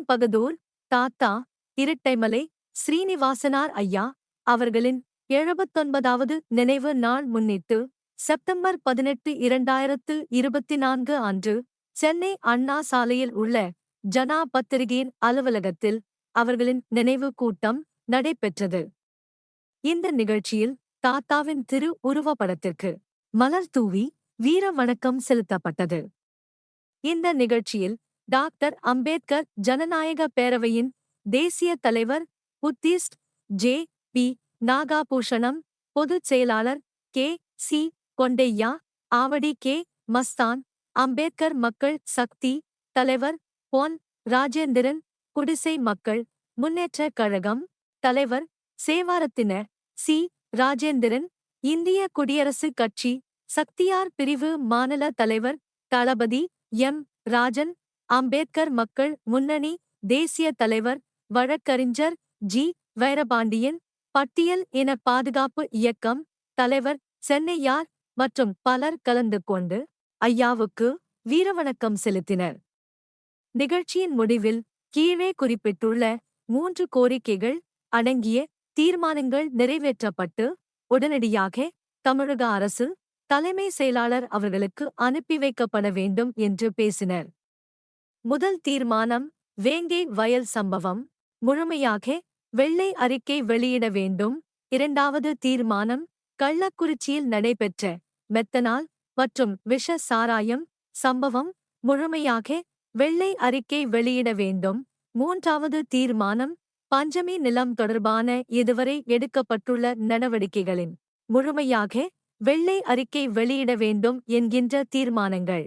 பகதூர் தாத்தா இரட்டைமலை ஸ்ரீனிவாசனார் ஐயா அவர்களின் 79வது நினைவு நாள் முன்னிட்டு செப்டம்பர் 18 2024 அன்று சென்னை அண்ணா சாலையில் உள்ள ஜனா பத்திரிகையின் அலுவலகத்தில் அவர்களின் நினைவு கூட்டம் நடைபெற்றது. இந்த நிகழ்ச்சியில் தாத்தாவின் திரு உருவப்படத்திற்கு மலர் தூவி வீர வணக்கம் செலுத்தப்பட்டது. இந்த நிகழ்ச்சியில் டாக்டர் அம்பேத்கர் ஜனநாயக பேரவையின் தேசிய தலைவர் புத்திஸ்ட் ஜே.பி. நாகாபூஷணம், பொதுச் செயலாளர் கே.சி. கொண்டைய்யா, ஆவடி கே. மஸ்தான், அம்பேத்கர் மக்கள் சக்தி தலைவர் பொன் ராஜேந்திரன், குடிசை மக்கள் முன்னேற்றக் கழகம் தலைவர் சேவாரத்தின சி. ராஜேந்திரன், இந்திய குடியரசுக் கட்சி சக்தியார் பிரிவு மாநில தலைவர் தளபதி எம். ராஜன், அம்பேத்கர் மக்கள் முன்னணி தேசிய தலைவர் வழக்கறிஞர் ஜி. வைரபாண்டியன், பட்டியல் இன பாதுகாப்பு இயக்கம் தலைவர் சென்னையார் மற்றும் பலர் கலந்து கொண்டு ஐயாவுக்கு வீரவணக்கம் செலுத்தினர். நிகழ்ச்சியின் முடிவில் கீழே குறிப்பிட்டுள்ள 3 கோரிக்கைகள் அடங்கிய தீர்மானங்கள் நிறைவேற்றப்பட்டு உடனடியாக தமிழக அரசு தலைமை செயலாளர் அவர்களுக்கு அனுப்பி வைக்கப்பட வேண்டும் என்று பேசினர். முதல் தீர்மானம், வேங்கை வயல் சம்பவம் முழுமையாக வெள்ளை அறிக்கை வெளியிட வேண்டும். இரண்டாவது தீர்மானம், கள்ளக்குறிச்சியில் நடைபெற்ற மெத்தனால் மற்றும் விஷ சாராயம் சம்பவம் முழுமையாக வெள்ளை அறிக்கை வெளியிட வேண்டும். மூன்றாவது தீர்மானம், பஞ்சமி நிலம் தொடர்பான இதுவரை எடுக்கப்பட்டுள்ள நடவடிக்கைகளின் முழுமையாக வெள்ளை அறிக்கை வெளியிட வேண்டும் என்கின்ற தீர்மானங்கள்.